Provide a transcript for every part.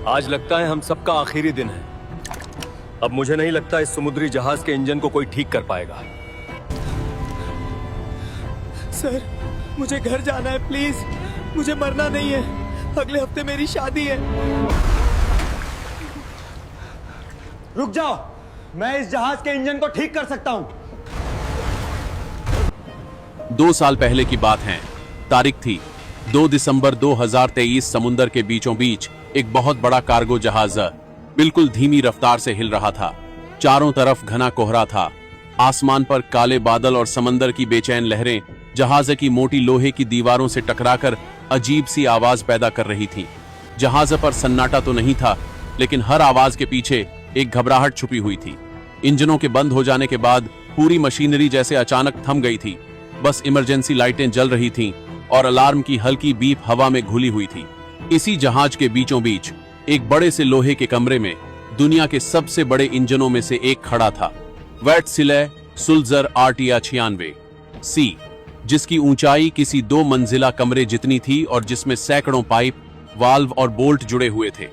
आज लगता है हम सबका आखिरी दिन है। अब मुझे नहीं लगता इस समुद्री जहाज के इंजन को कोई ठीक कर पाएगा। सर, मुझे घर जाना है प्लीज। मुझे मरना नहीं है। अगले हफ्ते मेरी शादी है। रुक जाओ, मैं इस जहाज के इंजन को ठीक कर सकता हूं। 2 साल पहले की बात है। तारीख थी 2 दिसंबर 2023। समुद्र के बीचों बीच एक बहुत बड़ा कार्गो जहाज बिल्कुल धीमी रफ्तार से हिल रहा था। चारों तरफ घना कोहरा था। आसमान पर काले बादल और समंदर की बेचैन लहरें जहाज की मोटी लोहे की दीवारों से टकराकर अजीब सी आवाज पैदा कर रही थी। जहाज पर सन्नाटा तो नहीं था, लेकिन हर आवाज के पीछे एक घबराहट छुपी हुई थी। इंजनों के बंद हो जाने के बाद पूरी मशीनरी जैसे अचानक थम गई थी। बस इमरजेंसी लाइटें जल रही थीं और अलार्म की हल्की बीप हवा में घुली हुई थी। इसी जहाज के बीचों बीच एक बड़े से लोहे के कमरे में दुनिया के सबसे बड़े इंजनों में से एक खड़ा था। वैटसिले सुल्जर आर्टिया 96 सी, जिसकी ऊंचाई किसी 2 मंजिला कमरे जितनी थी और जिसमें सैकड़ों पाइप, वाल्व और बोल्ट जुड़े हुए थे।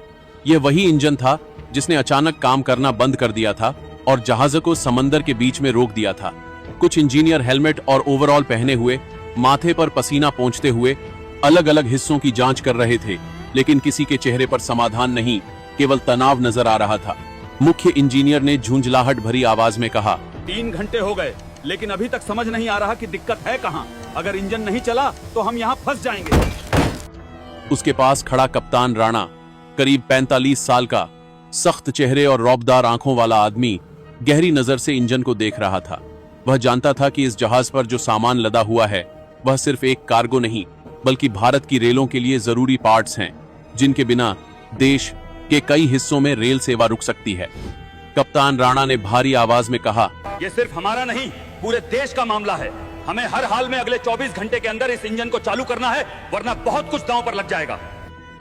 यह वही इंजन था जिसने अचानक काम करना बंद कर दिया था और जहाज को समंदर के बीच में रोक दिया था। कुछ इंजीनियर हेलमेट और ओवरऑल पहने हुए, माथे पर पसीना पोंछते हुए अलग अलग हिस्सों की जांच कर रहे थे, लेकिन किसी के चेहरे पर समाधान नहीं, केवल तनाव नजर आ रहा था। मुख्य इंजीनियर ने झुंझलाहट भरी आवाज में कहा, 3 घंटे हो गए, लेकिन अभी तक समझ नहीं आ रहा कि दिक्कत है कहां। अगर इंजन नहीं चला तो हम यहां फंस जाएंगे। उसके पास खड़ा कप्तान राणा, करीब 45 साल का, सख्त चेहरे और रौबदार आंखों वाला आदमी, गहरी नजर से इंजन को देख रहा था। वह जानता था कि इस जहाज पर जो सामान लदा हुआ है वह सिर्फ एक कार्गो नहीं, बल्कि भारत की रेलों के लिए जरूरी पार्ट्स हैं, जिनके बिना देश के कई हिस्सों में रेल सेवा रुक सकती है। कप्तान राणा ने भारी आवाज में कहा, ये सिर्फ हमारा नहीं, पूरे देश का मामला है। हमें हर हाल में अगले 24 घंटे के अंदर इस इंजन को चालू करना है, वरना बहुत कुछ दांव पर लग जाएगा।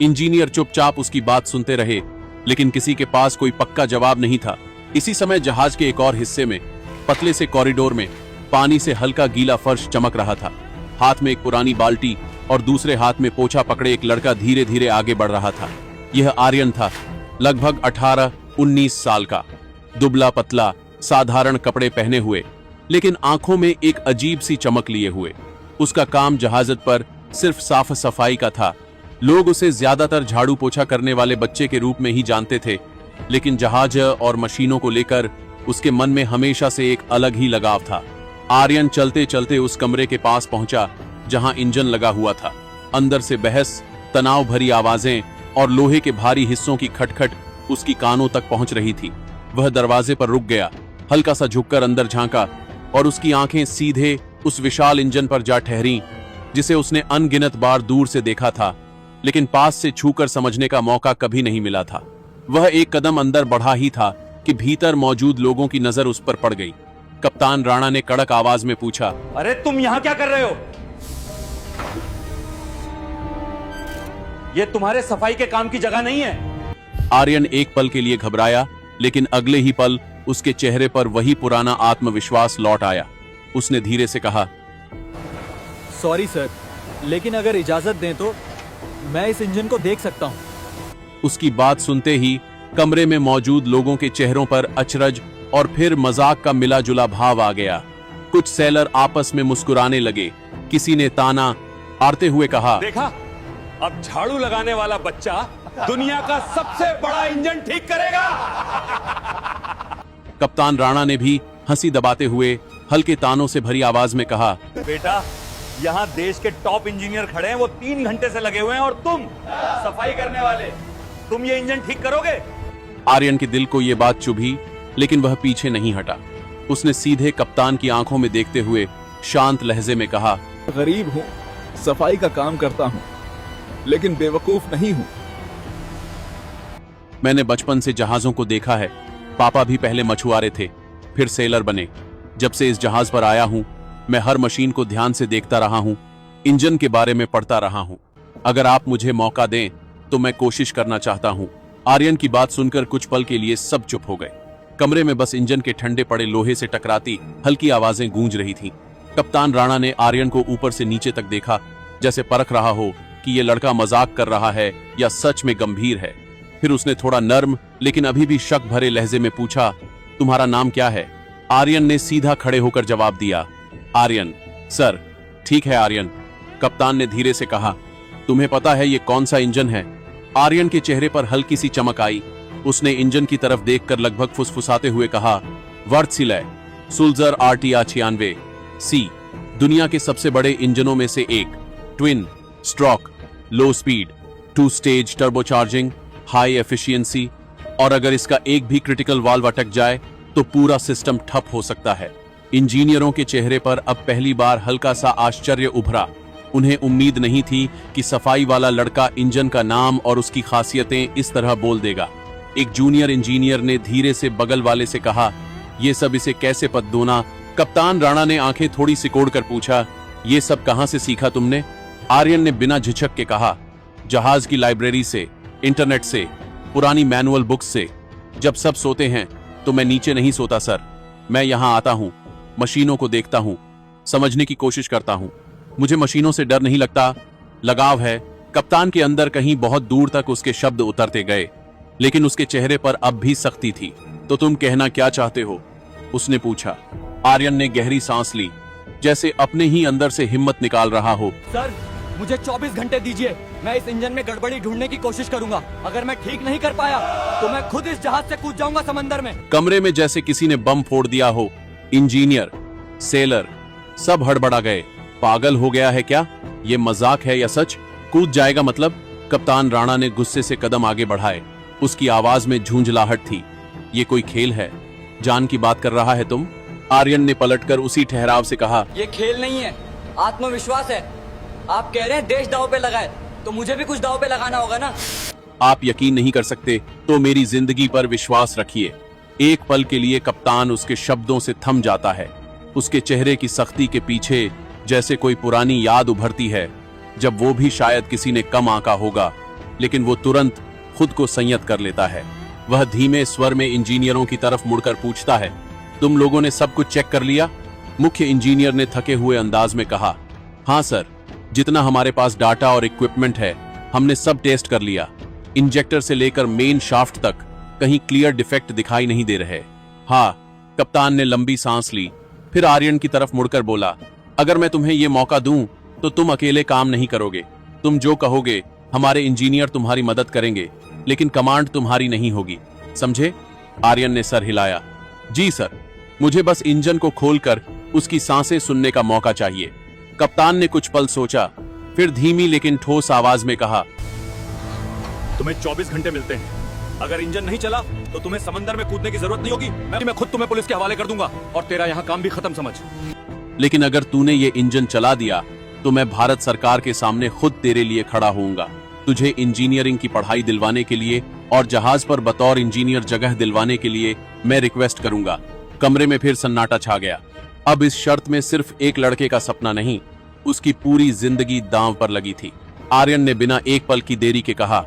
इंजीनियर चुपचाप उसकी बात सुनते रहे, लेकिन किसी के पास कोई पक्का जवाब नहीं था। इसी समय जहाज के एक और हिस्से में, पतले से कॉरिडोर में, पानी से हल्का गीला फर्श चमक रहा था। हाथ में एक पुरानी बाल्टी और दूसरे हाथ में पोछा पकड़े एक लड़का धीरे धीरे आगे बढ़ रहा था। यह आर्यन था, लगभग 18-19 साल का, दुबला पतला, साधारण कपड़े पहने हुए, लेकिन आंखों में एक अजीब सी चमक लिए हुए। उसका काम जहाज पर सिर्फ साफ सफाई का था। लोग उसे ज्यादातर झाड़ू पोछा करने वाले बच्चे के रूप में ही जानते थे, लेकिन जहाज और मशीनों को लेकर उसके मन में हमेशा से एक अलग ही लगाव था। आर्यन चलते चलते उस कमरे के पास पहुंचा जहां इंजन लगा हुआ था। अंदर से बहस, तनाव भरी आवाजें और लोहे के भारी हिस्सों की खटखट उसकी कानों तक पहुंच रही थी। वह दरवाजे पर रुक गया, हल्का सा झुककर अंदर झांका और उसकी आंखें सीधे उस विशाल इंजन पर जा ठहरीं, जिसे उसने अनगिनत बार दूर से देखा था, लेकिन पास से छूकर समझने का मौका कभी नहीं मिला था। वह एक कदम अंदर बढ़ा ही था कि भीतर मौजूद लोगों की नजर उस पर पड़ गई। कप्तान राणा ने कड़क आवाज में पूछा, अरे तुम यहां क्या कर रहे हो? ये तुम्हारे सफाई के काम की जगह नहीं है। आर्यन एक पल के लिए घबराया, लेकिन अगले ही पल उसके चेहरे पर वही पुराना आत्मविश्वास लौट आया। उसने धीरे से कहा, सॉरी सर, लेकिन अगर इजाजत दें तो मैं इस इंजन को देख सकता हूं। उसकी बात सुनते ही कमरे में मौजूद लोगों के चेहरों पर अचरज और फिर मजाक का मिला जुला भाव आ गया। कुछ सेलर आपस में मुस्कुराने लगे। किसी ने ताना मारते हुए कहा, देखा, अब झाड़ू लगाने वाला बच्चा दुनिया का सबसे बड़ा इंजन ठीक करेगा। कप्तान राणा ने भी हंसी दबाते हुए हल्के तानों से भरी आवाज में कहा, बेटा, यहाँ देश के टॉप इंजीनियर खड़े हैं, वो 3 घंटे से लगे हुए हैं और तुम सफाई करने वाले, तुम ये इंजन ठीक करोगे? आर्यन के दिल को यह बात चुभी, लेकिन वह पीछे नहीं हटा। उसने सीधे कप्तान की आंखों में देखते हुए शांत लहजे में कहा, गरीब हूँ, सफाई का काम करता हूँ, लेकिन बेवकूफ नहीं हूँ। मैंने बचपन से जहाजों को देखा है। पापा भी पहले मछुआरे थे, फिर सेलर बने। जब से इस जहाज पर आया हूँ, मैं हर मशीन को ध्यान से देखता रहा हूँ, इंजन के बारे में पढ़ता रहा हूँ। अगर आप मुझे मौका दें तो मैं कोशिश करना चाहता हूँ। आर्यन की बात सुनकर कुछ पल के लिए सब चुप हो गए। कमरे में बस इंजन के ठंडे पड़े लोहे से टकराती हल्की आवाजें गूंज रही थीं। कप्तान राणा ने आर्यन को ऊपर से नीचे तक देखा, जैसे परख रहा हो कि ये लड़का मजाक कर रहा है या सच में गंभीर है। फिर उसने थोड़ा नर्म लेकिन अभी भी शक भरे लहजे में पूछा, तुम्हारा नाम क्या है? आर्यन ने सीधा खड़े होकर जवाब दिया, आर्यन। सर। ठीक है आर्यन, कप्तान ने धीरे से कहा। तुम्हें पता है ये कौन सा इंजन है? आर्यन के चेहरे पर हल्की सी चमक आई। उसने इंजन की तरफ देखकर लगभग फुसफुसाते हुए कहा, वर्टसिलय सुल्जर आरटीआर 96 सी, दुनिया के सबसे बड़े इंजनों में से एक। ट्विन स्ट्रोक, लो speed, 2 stage turbocharging, high efficiency, और अगर इसका एक भी क्रिटिकल वाल्व अटक जाए तो पूरा सिस्टम ठप हो सकता है। इंजीनियरों के चेहरे पर अब पहली बार हल्का सा आश्चर्य उभरा। उन्हें उम्मीद नहीं थी कि सफाई वाला लड़का इंजन का नाम और उसकी खासियतें इस तरह बोल देगा। एक जूनियर इंजीनियर ने धीरे से बगल वाले से कहा, ये सब इसे कैसे पद्दोना? कप्तान राणा ने आंखें थोड़ी सिकोड़ कर पूछा, ये सब कहां से सीखा तुमने? आर्यन ने बिना झिझक के कहा, जहाज की लाइब्रेरी से, इंटरनेट से, पुरानी मैनुअल बुक्स से। जब सब सोते हैं तो मैं नीचे नहीं सोता सर। मैं यहां आता हूं, मशीनों को देखता हूं, समझने की कोशिश करता हूं। मुझे मशीनों से डर नहीं लगता, लगाव है। कप्तान के अंदर कहीं बहुत दूर तक उसके शब्द उतरते गए, लेकिन उसके चेहरे पर अब भी सख्ती थी। तो तुम कहना क्या चाहते हो? उसने पूछा। आर्यन ने गहरी सांस ली, जैसे अपने ही अंदर से हिम्मत निकाल रहा हो। सर, मुझे 24 घंटे दीजिए, मैं इस इंजन में गड़बड़ी ढूंढने की कोशिश करूंगा। अगर मैं ठीक नहीं कर पाया तो मैं खुद इस जहाज से कूद जाऊंगा समंदर में। कमरे में जैसे किसी ने बम फोड़ दिया हो। इंजीनियर, सेलर, सब हड़बड़ा गए। पागल हो गया है क्या? ये मजाक है या सच? कूद जाएगा मतलब? कप्तान राणा ने गुस्से से कदम आगे बढ़ाए। उसकी आवाज में झूंझलाहट थी। ये कोई खेल है? जान की बात कर रहा है तुम? आर्यन ने पलटकर उसी ठहराव से कहा, ये खेल नहीं है, आत्मविश्वास है। आप कह रहे हैं देश दांव पे लगाए, तो मुझे भी कुछ दांव पे लगाना होगा ना। आप यकीन नहीं कर सकते तो मेरी जिंदगी पर विश्वास रखिए। एक पल के लिए कप्तान उसके शब्दों से थम जाता है। उसके चेहरे की सख्ती के पीछे जैसे कोई पुरानी याद उभरती है, जब वो भी शायद किसी ने कम आंका होगा, लेकिन वो तुरंत खुद को संयत कर लेता है। वह धीमे स्वर में इंजीनियरों की तरफ मुड़कर पूछता है, तुम लोगों ने सब कुछ चेक कर लिया? मुख्य इंजीनियर ने थके हुए अंदाज में कहा, हाँ सर, जितना हमारे पास डाटा और इक्विपमेंट है हमने सब टेस्ट कर लिया। इंजेक्टर से लेकर मेन शाफ्ट तक कहीं क्लियर डिफेक्ट दिखाई नहीं दे रहे। हाँ। कप्तान ने लंबी सांस ली, फिर आर्यन की तरफ मुड़कर बोला, अगर मैं तुम्हें ये मौका दूं तो तुम अकेले काम नहीं करोगे। तुम जो कहोगे हमारे इंजीनियर तुम्हारी मदद करेंगे, लेकिन कमांड तुम्हारी नहीं होगी, समझे? आर्यन ने सर हिलाया। जी सर, मुझे बस इंजन को खोलकर उसकी सांसें सुनने का मौका चाहिए। कप्तान ने कुछ पल सोचा, फिर धीमी लेकिन ठोस आवाज में कहा, तुम्हें 24 घंटे मिलते हैं। अगर इंजन नहीं चला तो तुम्हें समंदर में कूदने की जरूरत नहीं होगी। मैं खुद तुम्हें पुलिस के हवाले कर दूंगा और तेरा यहाँ काम भी खत्म समझ। लेकिन अगर तूने ये इंजन चला दिया तो मैं भारत सरकार के सामने खुद तेरे लिए खड़ा होऊंगा। तुझे इंजीनियरिंग की पढ़ाई दिलवाने के लिए और जहाज पर बतौर इंजीनियर जगह दिलवाने के लिए मैं रिक्वेस्ट करूंगा। कमरे में फिर सन्नाटा छा गया। अब इस शर्त में सिर्फ एक लड़के का सपना नहीं, उसकी पूरी जिंदगी दांव पर लगी थी। आर्यन ने बिना एक पल की देरी के कहा,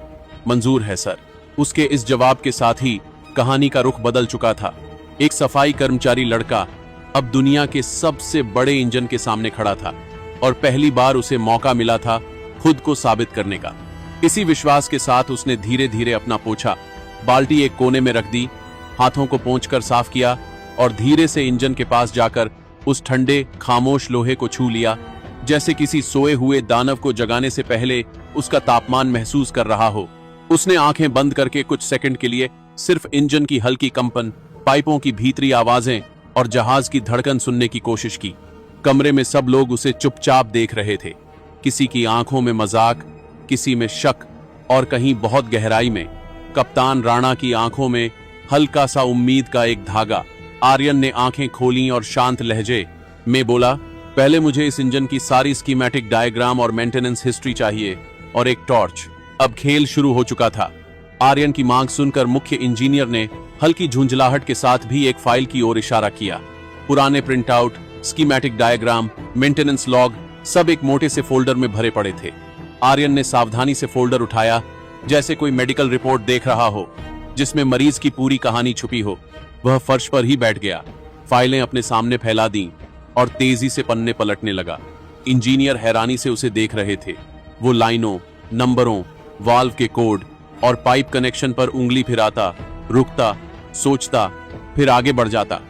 मंजूर है सर। उसके इस जवाब के साथ ही कहानी का रुख बदल चुका था। एक सफाई कर्मचारी लड़का अब दुनिया के सबसे बड़े इंजन के सामने खड़ा था और पहली बार उसे मौका मिला था खुद को साबित करने का। इसी विश्वास के साथ उसने धीरे धीरे अपना पोछा बाल्टी एक कोने में रख दी, हाथों को पोंछकर साफ किया और धीरे से इंजन के पास जाकर उस ठंडे खामोश लोहे को छू लिया, जैसे किसी सोए हुए दानव को जगाने से पहले उसका तापमान महसूस कर रहा हो। उसने आंखें बंद करके कुछ सेकंड के लिए सिर्फ इंजन की हल्की कंपन, पाइपों की भीतरी आवाजें और जहाज की धड़कन सुनने की कोशिश की। कमरे में सब लोग उसे चुपचाप देख रहे थे। किसी की आंखों में मजाक, किसी में शक और कहीं बहुत गहराई में कप्तान राणा की आंखों में हल्का सा उम्मीद का एक धागा। आर्यन ने आंखें खोली और शांत लहजे में बोला, पहले मुझे इस इंजन की सारी स्कीमेटिक डायग्राम और मेंटेनेंस हिस्ट्री चाहिए और एक टॉर्च। अब खेल शुरू हो चुका था। आर्यन की मांग सुनकर मुख्य इंजीनियर ने हल्की झुंझलाहट के साथ भी एक फाइल की ओर इशारा किया। पुराने printout, schematic diagram, maintenance log सब एक मोटे से फोल्डर में भरे पड़े थे। आर्यन ने सावधानी से फोल्डर उठाया, जैसे कोई मेडिकल रिपोर्ट देख रहा हो जिसमें मरीज की पूरी कहानी छुपी हो। वह फर्श पर ही बैठ गया, फाइलें अपने सामने फैला दी और तेजी से पन्ने पलटने लगा। इंजीनियर हैरानी से उसे देख रहे थे। वो लाइनों, नंबरों, वाल्व के कोड, और पाइप कनेक्शन पर उंगली फिराता, रुकता, सोचता, फिर आगे बढ़ जाता।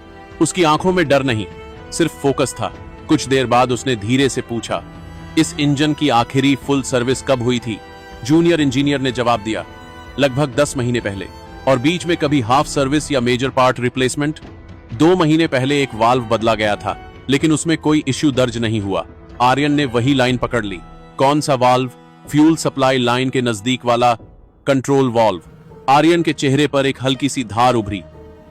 उसकी आंखों में डर नहीं, सिर्फ फोकस था। कुछ देर बाद उसने धीरे से पूछा, इस इंजन की आखिरी फुल सर्विस कब हुई थी? जूनियर इंजीनियर ने जवाब दिया, लगभग 10 महीने पहले। और बीच में कभी हाफ सर्विस या मेजर पार्ट रिप्लेसमेंट? 2 महीने पहले एक वाल्व बदला गया था, लेकिन उसमें कोई इश्यू दर्ज नहीं हुआ। आर्यन ने वही लाइन पकड़ ली। कौन सा वाल्व? फ्यूल सप्लाई लाइन के नजदीक वाला कंट्रोल वाल्व। आर्यन के चेहरे पर एक हल्की सी धार उभरी।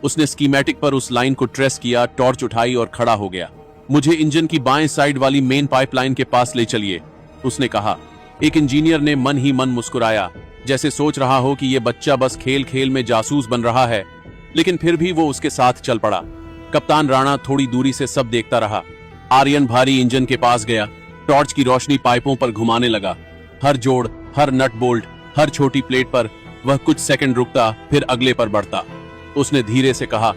उसने स्कीमेटिक पर उस लाइन को ट्रेस किया, टॉर्च उठाई और खड़ा हो गया। मुझे इंजन की बाएं साइड वाली मेन पाइपलाइन के पास ले चलिए, उसने कहा। एक इंजीनियर ने मन ही मन मुस्कुराया, जैसे सोच रहा हो कि यह बच्चा बस खेल खेल में जासूस बन रहा है, लेकिन फिर भी वो उसके साथ चल पड़ा। कप्तान राणा थोड़ी दूरी से सब देखता रहा। आर्यन भारी इंजन के पास गया, टॉर्च की रोशनी पाइपों पर घुमाने लगा। हर जोड़, हर नट बोल्ट, हर छोटी प्लेट पर वह कुछ सेकंड रुकता, फिर अगले पर बढ़ता। उसने धीरे से कहा,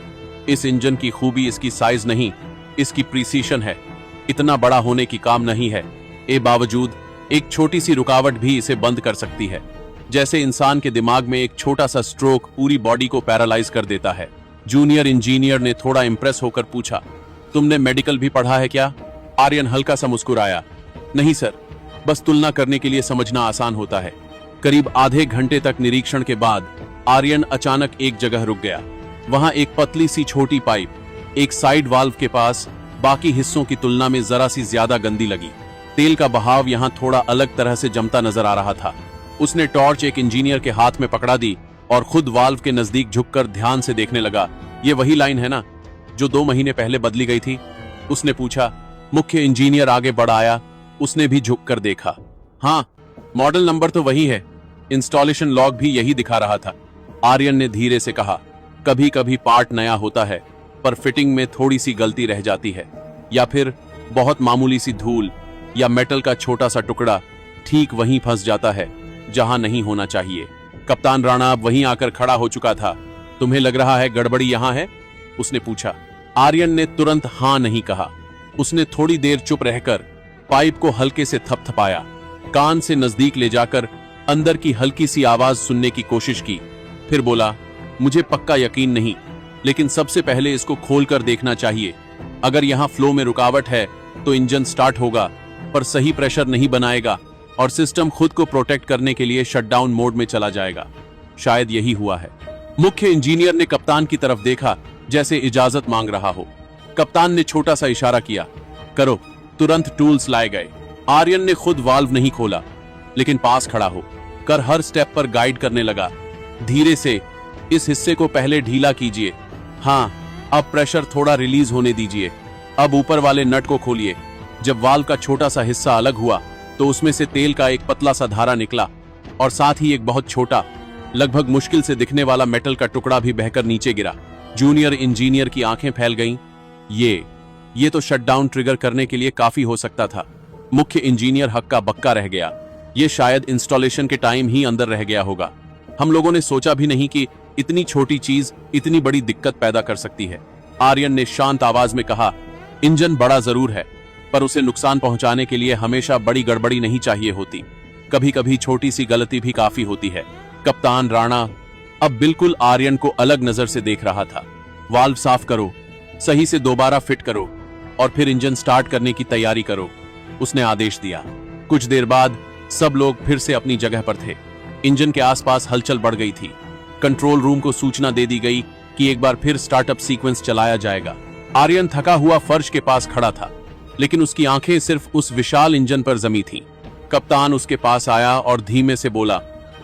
इस इंजन की खूबी इसकी साइज नहीं, इसकी प्रिसीशन है। इतना बड़ा होने की काम नहीं है, ए बावजूद एक छोटी सी रुकावट भी इसे बंद कर सकती है। जैसे इंसान के दिमाग में एक छोटा सा स्ट्रोक पूरी बॉडी को पैरालाइज कर देता है। जूनियर इंजीनियर ने थोड़ा इंप्रेस होकर पूछा, तुमने मेडिकल भी पढ़ा है क्या? आर्यन हल्का सा मुस्कुराया, नहीं सर, बस तुलना करने के लिए समझना आसान होता है। करीब आधे घंटे तक निरीक्षण के बाद आर्यन अचानक एक जगह रुक गया। वहां एक पतली सी छोटी पाइप, एक साइड वाल्व के पास, बाकी हिस्सों की तुलना में जरा सी ज्यादा गंदी लगी। तेल का बहाव यहां थोड़ा अलग तरह से जमता नजर आ रहा था। उसने टॉर्च एक इंजीनियर के हाथ में पकड़ा दी और खुद वाल्व के नजदीक झुककर ध्यान से देखने लगा। ये वही लाइन है ना जो 2 महीने पहले बदली गई थी? उसने पूछा। मुख्य इंजीनियर आगे बढ़ आया, उसने भी झुककर देखा। हाँ, मॉडल नंबर तो वही है, इंस्टॉलेशन लॉग भी यही दिखा रहा था। आर्यन ने धीरे से कहा, कभी कभी पार्ट नया होता है पर फिटिंग में थोड़ी सी गलती रह जाती है, या फिर बहुत मामूली सी धूल या मेटल का छोटा सा टुकड़ा ठीक वहीं फंस जाता है जहां नहीं होना चाहिए। कप्तान राणा अब वहीं आकर खड़ा हो चुका था। तुम्हें लग रहा है गड़बड़ी यहां है? उसने पूछा। आर्यन ने तुरंत हां नहीं कहा। उसने थोड़ी देर चुप रहकर पाइप को हल्के से थपथपाया, कान से नजदीक ले जाकर अंदर की हल्की सी आवाज सुनने की कोशिश की। फिर बोला, मुझे पक्का यकीन नहीं, लेकिन सबसे पहले इसको खोलकर देखना चाहिए। अगर यहां फ्लो में रुकावट है तो इंजन स्टार्ट होगा पर सही प्रेशर नहीं बनाएगा और सिस्टम खुद को प्रोटेक्ट करने के लिए शटडाउन मोड में चला जाएगा। शायद यही हुआ है। मुख्य इंजीनियर ने कप्तान की तरफ देखा, जैसे इजाजत मांग रहा हो। कप्तान ने छोटा सा इशारा किया, करो। तुरंत टूल्स लाए गए। आर्यन ने खुद वाल्व नहीं खोला, लेकिन पास खड़ा हो कर हर स्टेप पर गाइड करने लगा। धीरे से इस हिस्से को पहले ढीला कीजिए। हाँ, अब प्रेशर थोड़ा रिलीज होने दीजिए। अब ऊपर वाले नट को खोलिए। जब वाल्व का छोटा सा हिस्सा अलग हुआ तो उसमें से तेल का एक पतला सा धारा निकला और साथ ही एक बहुत छोटा, लगभग मुश्किल से दिखने वाला मेटल का टुकड़ा भी बहकर नीचे गिरा। जूनियर इंजीनियर की आंखें फैल गईं। ये तो शटडाउन ट्रिगर करने के लिए काफी हो सकता था। मुख्य इंजीनियर हक्का बक्का रह गया। ये शायद इंस्टॉलेशन के टाइम ही अंदर रह गया होगा। हम लोगों ने सोचा भी नहीं कि इतनी छोटी चीज इतनी बड़ी दिक्कत पैदा कर सकती है। आर्यन ने शांत आवाज में कहा, इंजन बड़ा जरूर है, पर उसे नुकसान पहुंचाने के लिए हमेशा बड़ी गड़बड़ी नहीं चाहिए होती। कभी कभी छोटी सी गलती भी काफी होती है। कप्तान राणा अब बिल्कुल आर्यन को अलग नजर से देख रहा था। वाल्व साफ करो, सही से दोबारा फिट करो और फिर इंजन स्टार्ट करने की तैयारी करो, उसने आदेश दिया। कुछ देर बाद सब लोग फिर से अपनी जगह पर थे। इंजन के आसपास हलचल बढ़ गई थी। कंट्रोल रूम को सूचना दे दी गई कि एक बार फिर स्टार्टअप सीक्वेंस चलाया जाएगा। आर्यन थका हुआ फर्श के पास खड़ा था, लेकिन उसकी आंखें सिर्फ उस विशाल इंजन पर जमी थीं। कप्तान उसके पास आया और धीमे से बोला,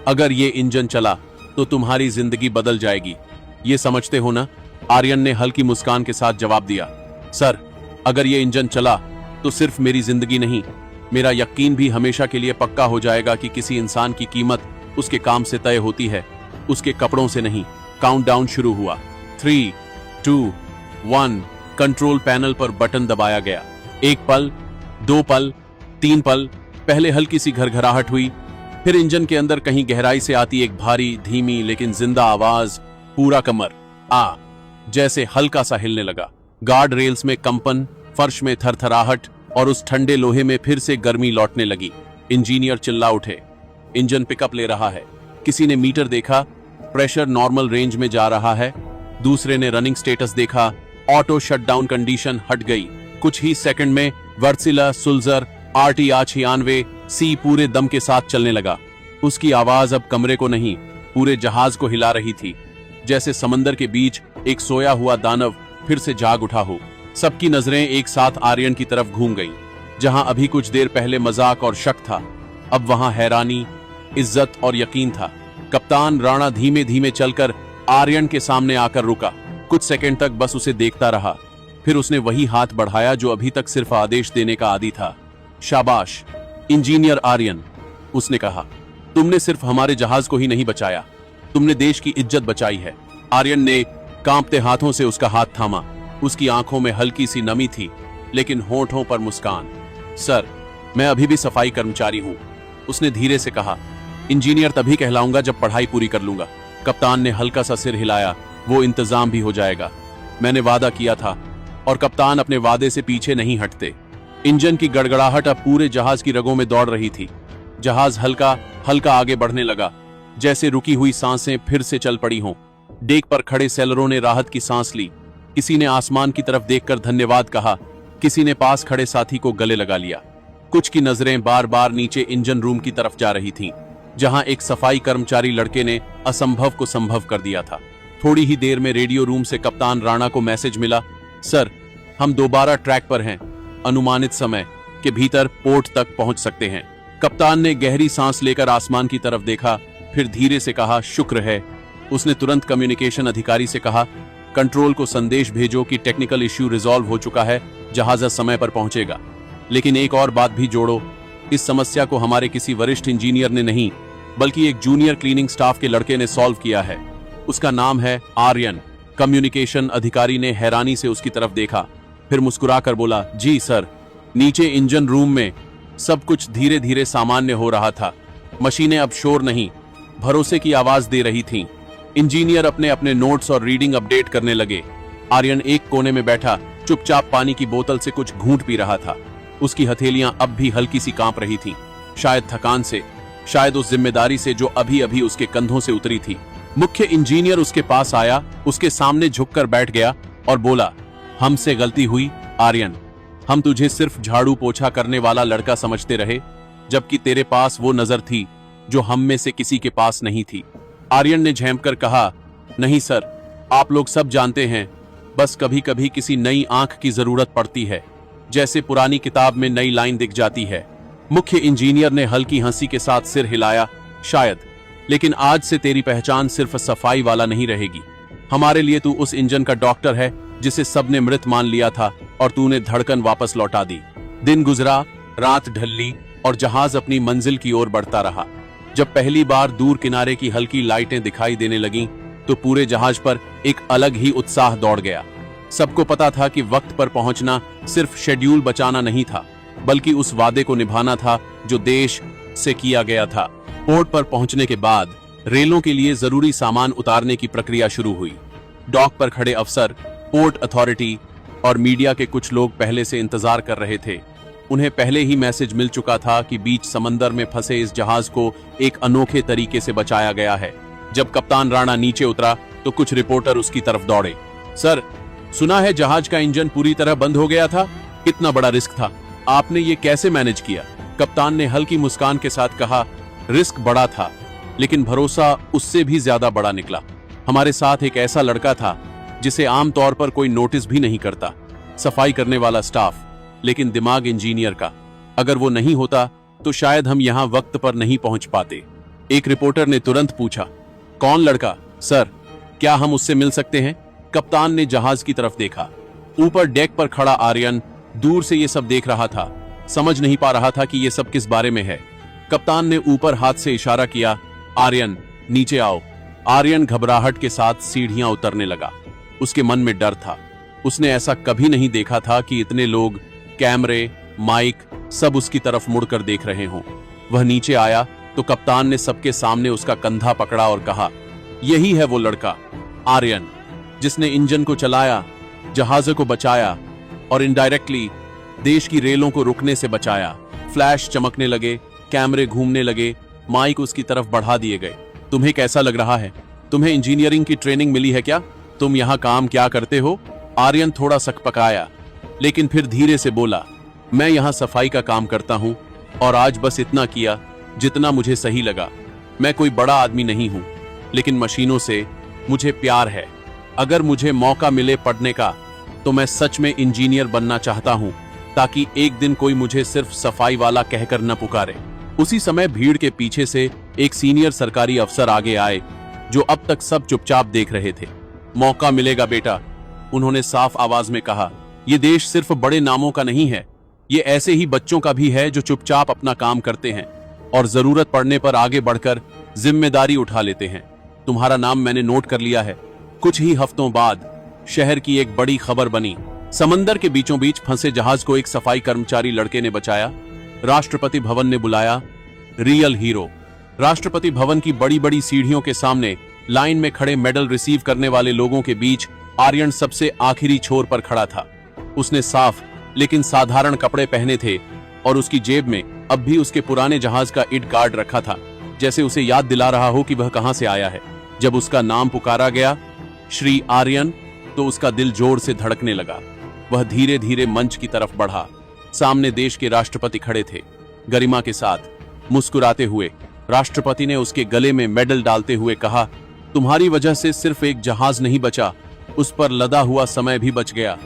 अगर ये इंजन चला तो तुम्हारी जिंदगी बदल जाएगी, ये समझते हो ना? आर्यन ने हल्की मुस्कान के साथ जवाब दिया, सर, अगर ये इंजन चला तो सिर्फ मेरी जिंदगी नहीं, मेरा यकीन भी हमेशा के लिए पक्का हो जाएगा कि किसी इंसान की कीमत उसके काम से तय होती है, उसके कपड़ों से नहीं। काउंटडाउन शुरू हुआ। 3, 2, 1। कंट्रोल पैनल पर बटन दबाया गया। 1 पल, 2 पल, 3 पल। पहले हल्की सी घरघराहट हुई, फिर इंजन के अंदर कहीं गहराई से आती एक भारी, धीमी लेकिन जिंदा आवाज। पूरा कमर जैसे हल्का सा हिलने लगा। गार्ड रेल्स में कंपन, फर्श में थरथराहट और उस ठंडे लोहे में फिर से गर्मी लौटने लगी। इंजीनियर चिल्ला उठे, इंजन पिकअप ले रहा है। किसी ने मीटर देखा, प्रेशर नॉर्मल रेंज में जा रहा है। दूसरे ने रनिंग स्टेटस देखा, ऑटो शटडाउन कंडीशन हट गई। कुछ ही सेकंड में वर्सिला सुल्जर RTR 96 C पूरे दम के साथ चलने लगा। उसकी आवाज अब कमरे को नहीं, पूरे जहाज को हिला रही थी, जैसे समंदर के बीच एक सोया हुआ दानव फिर से जाग उठा हो। सबकी नजरें एक साथ आर्यन की तरफ घूम गईं। जहां अभी कुछ देर पहले मजाक और शक था, अब वहां हैरानी, इज्जत और यकीन था। कप्तान राणा धीमे धीमे चलकर आर्यन के सामने आकर रुका। कुछ सेकंड तक बस उसे देखता रहा, फिर उसने वही हाथ बढ़ाया जो अभी तक सिर्फ आदेश देने का आदी था। शाबाश इंजीनियर आर्यन, उसने कहा, तुमने सिर्फ हमारे जहाज को ही नहीं बचाया, तुमने देश की इज्जत बचाई है। आर्यन ने कांपते हाथों से उसका हाथ थामा। उसकी आंखों में हल्की सी नमी थी, लेकिन होंठों पर मुस्कान। सर, मैं अभी भी सफाई कर्मचारी हूं, उसने धीरे से कहा। इंजीनियर तभी कहलाऊंगा जब पढ़ाई पूरी कर लूंगा। कप्तान ने हल्का सा सिर हिलाया। वो इंतजाम भी हो जाएगा, मैंने वादा किया था। और कप्तान अपने वादे से पीछे नहीं हटते। इंजन की गड़गड़ाहट अब पूरे जहाज की रगों में दौड़ रही थी। जहाज हल्का हल्का आगे बढ़ने लगा, जैसे रुकी हुई सांसें फिर से चल पड़ी हों। डेक पर खड़े सेलरों ने राहत की सांस ली। किसी ने आसमान की तरफ देखकर धन्यवाद कहा, किसी ने पास खड़े साथी को गले लगा लिया। कुछ की नजरें बार बार नीचे इंजन रूम की तरफ जा रही थीं, जहां एक सफाई कर्मचारी लड़के ने असंभव को संभव कर दिया था। थोड़ी ही देर में रेडियो रूम से कप्तान राणा को मैसेज मिला, सर, हम दोबारा ट्रैक पर हैं, अनुमानित समय के भीतर पोर्ट तक पहुंच सकते हैं। कप्तान ने गहरी सांस लेकर आसमान की तरफ देखा, फिर धीरे से कहा, शुक्र है। उसने तुरंत कम्युनिकेशन अधिकारी से कहा, कंट्रोल को संदेश भेजो कि टेक्निकल इश्यू रिजॉल्व हो चुका है, जहाज समय पर पहुंचेगा। लेकिन एक और बात भी जोड़ो, इस समस्या को हमारे किसी वरिष्ठ इंजीनियर ने नहीं, बल्कि एक जूनियर क्लीनिंग स्टाफ के लड़के ने सॉल्व किया है। उसका नाम है आर्यन। कम्युनिकेशन अधिकारी ने हैरानी से उसकी तरफ देखा, फिर मुस्कुराकर बोला, जी सर। नीचे इंजन रूम में सब कुछ धीरे धीरे सामान्य हो रहा था। मशीनें अब शोर नहीं, भरोसे की आवाज दे रही थीं। इंजीनियर अपने अपने नोट्स और रीडिंग अपडेट करने लगे। आर्यन एक कोने में बैठा चुपचाप पानी की बोतल से कुछ घूंट पी रहा था। उसकी हथेलियां अब भी हल्की सी कांप रही थीं, शायद थकान से, शायद उस जिम्मेदारी से जो अभी अभी उसके कंधों से उतरी थी। मुख्य इंजीनियर उसके पास आया, उसके सामने झुककर बैठ गया और बोला, हमसे गलती हुई आर्यन। हम तुझे सिर्फ झाड़ू पोछा करने वाला लड़का समझते रहे, जबकि तेरे पास वो नजर थी जो हम में से किसी के पास नहीं थी। आर्यन ने झेंपकर कहा, नहीं सर, आप लोग सब जानते हैं, बस कभी कभी किसी नई आंख की जरूरत पड़ती है, जैसे पुरानी किताब में नई लाइन दिख जाती है। मुख्य इंजीनियर ने हल्की हंसी के साथ सिर हिलाया, शायद, लेकिन आज से तेरी पहचान सिर्फ सफाई वाला नहीं रहेगी। हमारे लिए तू उस इंजन का डॉक्टर है जिसे सबने मृत मान लिया था और तूने धड़कन वापस लौटा दी। दिन गुजरा, रात ढली और जहाज अपनी मंजिल की ओर बढ़ता रहा। जब पहली बार दूर किनारे की हल्की लाइटें दिखाई देने लगीं, तो पूरे जहाज पर एक अलग ही उत्साह दौड़ गया। सबको पता था कि वक्त पर पहुंचना सिर्फ शेड्यूल बचाना नहीं था, बल्कि उस वादे को निभाना था जो देश से किया गया था। पोर्ट पर पहुंचने के बाद रेलों के लिए जरूरी सामान उतारने की प्रक्रिया शुरू हुई। डॉक पर खड़े अफसर, पोर्ट अथॉरिटी और मीडिया के कुछ लोग पहले से इंतजार कर रहे थे। उन्हें पहले ही मैसेज मिल चुका था कि बीच समंदर में फंसे इस जहाज को एक अनोखे तरीके से बचाया गया है। जब कप्तान राणा नीचे उतरा तो कुछ रिपोर्टर उसकी तरफ दौड़े। सर, सुना है जहाज का इंजन पूरी तरह बंद हो गया था, कितना बड़ा रिस्क था, आपने ये कैसे मैनेज किया? कप्तान ने हल्की मुस्कान के साथ कहा, रिस्क बड़ा था, लेकिन भरोसा उससे भी ज्यादा बड़ा निकला। हमारे साथ एक ऐसा लड़का था जिसे आमतौर पर कोई नोटिस भी नहीं करता, सफाई करने वाला स्टाफ, लेकिन दिमाग इंजीनियर का। अगर वो नहीं होता तो शायद हम यहां वक्त पर नहीं पहुंच पाते। एक रिपोर्टर ने तुरंत पूछा, कौन लड़का? सर, क्या हम उससे मिल सकते हैं? कप्तान ने जहाज की तरफ देखा। ऊपर डेक पर खड़ा आर्यन दूर से ये सब देख रहा था, समझ नहीं पा रहा था कि ये सब किस बारे में है। कप्तान ने ऊपर हाथ से इशारा किया, आर्यन नीचे आओ। आर्यन घबराहट के साथ सीढ़ियां उतरने लगा। उसके मन में डर था। उसने ऐसा कभी नहीं देखा था कि इतने लोग, कैमरे, माइक, सब उसकी तरफ मुड़कर देख रहे हों। वह नीचे आया तो कप्तान ने सबके सामने उसका कंधा पकड़ा और कहा, यही है वो लड़का, आर्यन, जिसने इंजन को चलाया, जहाज़ों को बचाया और इनडायरेक्टली देश की रेलों को रुकने से बचाया। फ्लैश चमकने लगे, कैमरे घूमने लगे, माइक उसकी तरफ बढ़ा दिए गए। तुम्हें कैसा लग रहा है? तुम्हें इंजीनियरिंग की ट्रेनिंग मिली है क्या? तुम यहाँ काम क्या करते हो? आर्यन थोड़ा सकपकाया, लेकिन फिर धीरे से बोला, मैं यहाँ सफाई का काम करता हूँ और आज बस इतना किया जितना मुझे सही लगा। मैं कोई बड़ा आदमी नहीं हूँ, लेकिन मशीनों से मुझे प्यार है। अगर मुझे मौका मिले पढ़ने का तो मैं सच में इंजीनियर बनना चाहता हूँ, ताकि एक दिन कोई मुझे सिर्फ सफाई वाला कहकर न पुकारे। उसी समय भीड़ के पीछे से एक सीनियर सरकारी अफसर आगे आए, जो अब तक सब चुपचाप देख रहे थे। मौका मिलेगा बेटा, उन्होंने साफ आवाज में कहा। ये देश सिर्फ बड़े नामों का नहीं है, ये ऐसे ही बच्चों का भी है जो चुपचाप अपना काम करते हैं और जरूरत पड़ने पर आगे बढ़कर जिम्मेदारी उठा लेते हैं। तुम्हारा नाम मैंने नोट कर लिया है। कुछ ही हफ्तों बाद शहर की एक बड़ी खबर बनी। समंदर के बीचों बीच फंसे जहाज को एक सफाई कर्मचारी लड़के ने बचाया। राष्ट्रपति भवन ने बुलाया रियल हीरो। राष्ट्रपति भवन की बड़ी बड़ी सीढ़ियों के सामने लाइन में खड़े मेडल रिसीव करने वाले लोगों के बीच आर्यन सबसे आखिरी छोर पर खड़ा था। उसने साफ लेकिन साधारण कपड़े पहने थे और उसकी जेब में अब भी उसके पुराने जहाज का इड कार्ड रखा था, जैसे उसे याद दिला रहा हो कि वह कहां से आया है। जब उसका नाम पुकारा गया, श्री आर्यन, तो उसका दिल जोर से धड़कने लगा। वह धीरे धीरे मंच की तरफ बढ़ा। सामने देश के राष्ट्रपति खड़े थे। गरिमा के साथ मुस्कुराते हुए राष्ट्रपति ने उसके गले में मेडल डालते हुए कहा, तुम्हारी वजह से सिर्फ एक जहाज नहीं बचा, उस पर लदा हुआ समय भी बच गया।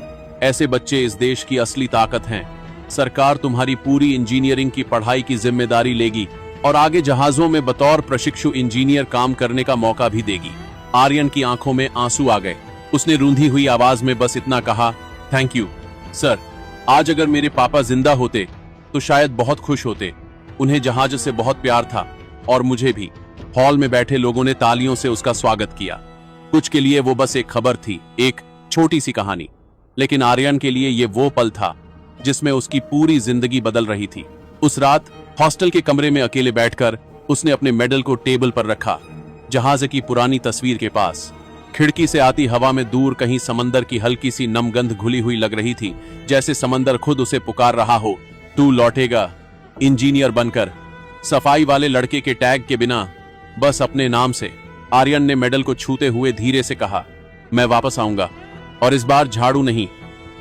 ऐसे बच्चे इस देश की असली ताकत हैं। सरकार तुम्हारी पूरी इंजीनियरिंग की पढ़ाई की जिम्मेदारी लेगी और आगे जहाजों में बतौर प्रशिक्षु इंजीनियर काम करने का मौका भी देगी। आर्यन की आंखों में आंसू आ गए। उसने रूंधी हुई आवाज में बस इतना कहा, थैंक यू सर। आज अगर मेरे पापा जिंदा होते तो शायद बहुत खुश होते। उन्हें जहाज से बहुत प्यार था और मुझे भी। हॉल में बैठे लोगों ने तालियों से उसका स्वागत किया। कुछ के लिए वो बस एक खबर थी, एक छोटी सी कहानी, लेकिन आर्यन के लिए ये वो पल था जिसमें उसकी पूरी जिंदगी बदल रही थी। उस रात हॉस्टल के कमरे में अकेले बैठकर उसने अपने मेडल को टेबल पर रखा, जहाज की पुरानी तस्वीर के पास। खिड़की से आती हवा में दूर कहीं समंदर की हल्की सी नम गंध घुली हुई लग रही थी, जैसे समंदर खुद उसे पुकार रहा हो, तू लौटेगा इंजीनियर बनकर, सफाई वाले लड़के के टैग के बिना, बस अपने नाम से। आर्यन ने मेडल को छूते हुए धीरे से कहा, मैं वापस आऊंगा और इस बार झाड़ू नहीं,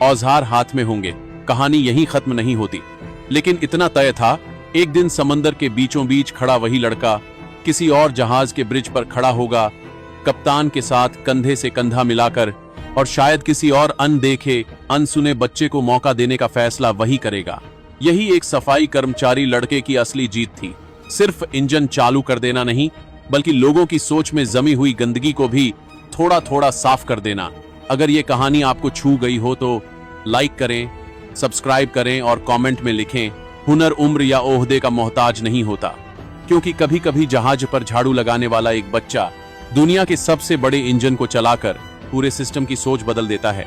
औजार हाथ में होंगे। कहानी यहीं खत्म नहीं होती, लेकिन इतना तय था, एक दिन समंदर के बीचों बीच खड़ा वही लड़का किसी और जहाज के ब्रिज पर खड़ा होगा, कप्तान के साथ कंधे से कंधा मिलाकर, और शायद किसी और अनदेखे अनसुने बच्चे को मौका देने का फैसला वही करेगा। यही एक सफाई कर्मचारी लड़के की असली जीत थी। सिर्फ इंजन चालू कर देना नहीं, बल्कि लोगों की सोच में जमी हुई गंदगी को भी थोड़ा थोड़ा साफ कर देना। अगर ये कहानी आपको छू गई हो तो लाइक करें, सब्सक्राइब करें और कमेंट में लिखें, हुनर उम्र या ओहदे का मोहताज नहीं होता, क्योंकि कभी कभी जहाज पर झाड़ू लगाने वाला एक बच्चा दुनिया के सबसे बड़े इंजन को चलाकर पूरे सिस्टम की सोच बदल देता है।